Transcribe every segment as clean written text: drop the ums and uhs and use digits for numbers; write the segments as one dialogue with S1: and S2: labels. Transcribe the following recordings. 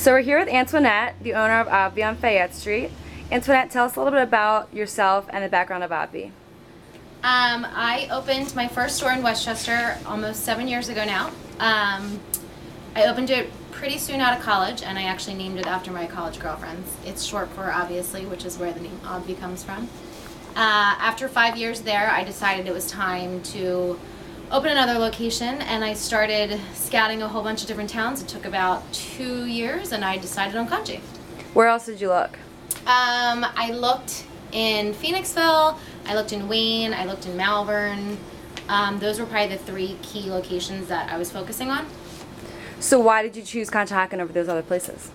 S1: So we're here with Antoinette, the owner of OBVI on Fayette Street. Antoinette, tell us a little bit about yourself and the background of OBVI.
S2: I opened my first store in Westchester almost 7 years ago now. I opened it pretty soon out of college, and I actually named it after my college girlfriends. It's short for obviously, which is where the name OBVI comes from. After 5 years there, I decided it was time to open another location, and I started scouting a whole bunch of different towns. It took about 2 years, and I decided on Conchi.
S1: Where else did you look?
S2: I looked in Phoenixville, I looked in Wayne, I looked in Malvern. Those were probably the 3 key locations that I was focusing on.
S1: So why did you choose Conshohocken over those other places?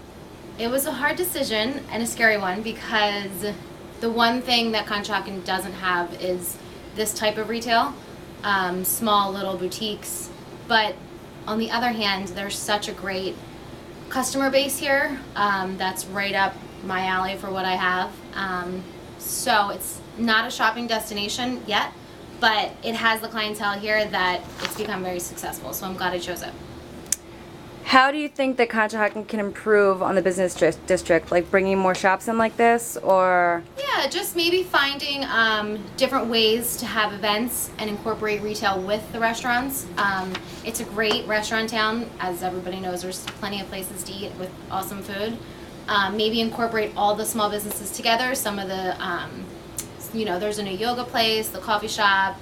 S2: It was a hard decision and a scary one, because the one thing that Conshohocken doesn't have is this type of retail, small little boutiques. But on the other hand, there's such a great customer base here that's right up my alley for what I have. So it's not a shopping destination yet, but it has the clientele here that it's become very successful, so I'm glad I chose it.
S1: How do you think that Conshohocken can improve on the business district, like bringing more shops in like this, or?
S2: Yeah, just maybe finding different ways to have events and incorporate retail with the restaurants. It's a great restaurant town. As everybody knows, there's plenty of places to eat with awesome food. Maybe incorporate all the small businesses together. Some of the, there's a new yoga place, the coffee shop.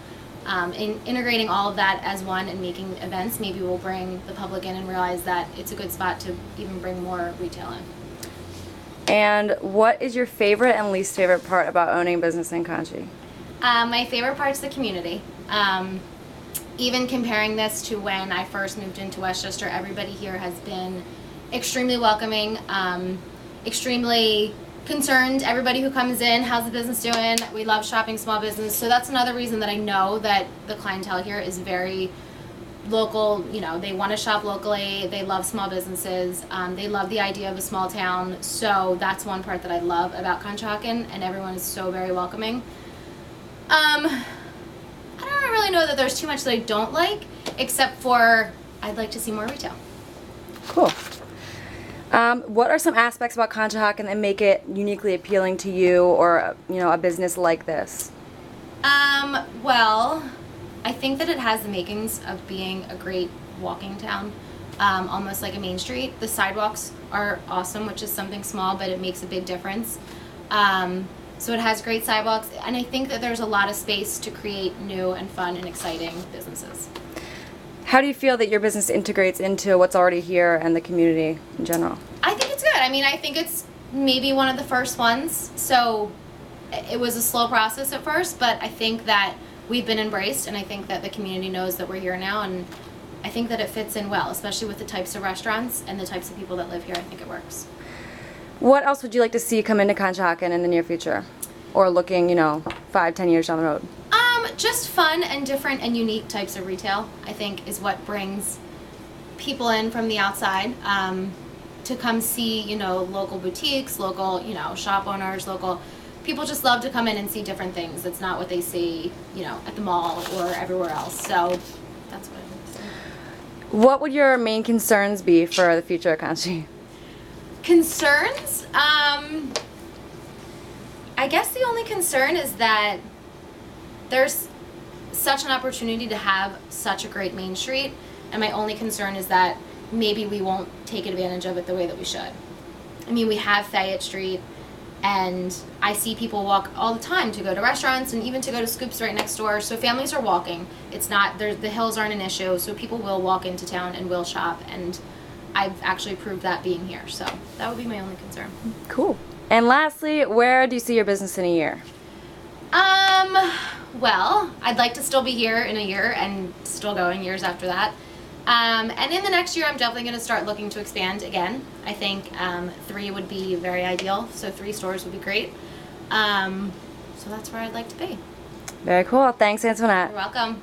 S2: Integrating all of that as one and making events, maybe we'll bring the public in and realize that it's a good spot to even bring more retail in.
S1: And what is your favorite and least favorite part about owning business in Conchi?
S2: My favorite part's the community. Even comparing this to when I first moved into Westchester, everybody here has been extremely welcoming, extremely concerned. Everybody who comes in, how's the business doing? We love shopping small business. So that's another reason that I know that the clientele here is very local. They want to shop locally. They love small businesses. They love the idea of a small town. So that's one part that I love about Conshohocken, and everyone is so very welcoming. I don't really know that there's too much that I don't like, except for I'd like to see more retail.
S1: Cool. What are some aspects about Conshohocken that make it uniquely appealing to you, or a business like this?
S2: Well, I think that it has the makings of being a great walking town, almost like a main street. The sidewalks are awesome, which is something small, but it makes a big difference. So it has great sidewalks, and I think that there's a lot of space to create new and fun and exciting businesses.
S1: How do you feel that your business integrates into what's already here and the community in general?
S2: I think it's good. I think it's maybe one of the first ones. So it was a slow process at first, but I think that we've been embraced, and I think that the community knows that we're here now, and I think that it fits in well, especially with the types of restaurants and the types of people that live here. I think it works.
S1: What else would you like to see come into Conshohocken in the near future? Or looking, 5-10 years down the road?
S2: Just fun and different and unique types of retail, I think, is what brings people in from the outside to come see, local boutiques, local, shop owners, local people just love to come in and see different things. It's not what they see, at the mall or everywhere else. So that's what I would say.
S1: What would your main concerns be for the future of Conchi?
S2: Concerns? I guess the only concern is that there's such an opportunity to have such a great main street, and my only concern is that maybe we won't take advantage of it the way that we should. We have Fayette Street, and I see people walk all the time to go to restaurants and even to go to Scoops right next door, so families are walking. It's not, the hills aren't an issue, so people will walk into town and will shop, and I've actually proved that being here, so that would be my only concern.
S1: Cool. And lastly, where do you see your business in a year?
S2: Well, I'd like to still be here in a year and still going years after that. And in the next year, I'm definitely going to start looking to expand again. I think 3 would be very ideal, so 3 stores would be great. So that's where I'd like to be.
S1: Very cool. Thanks, Antoinette.
S2: You're welcome.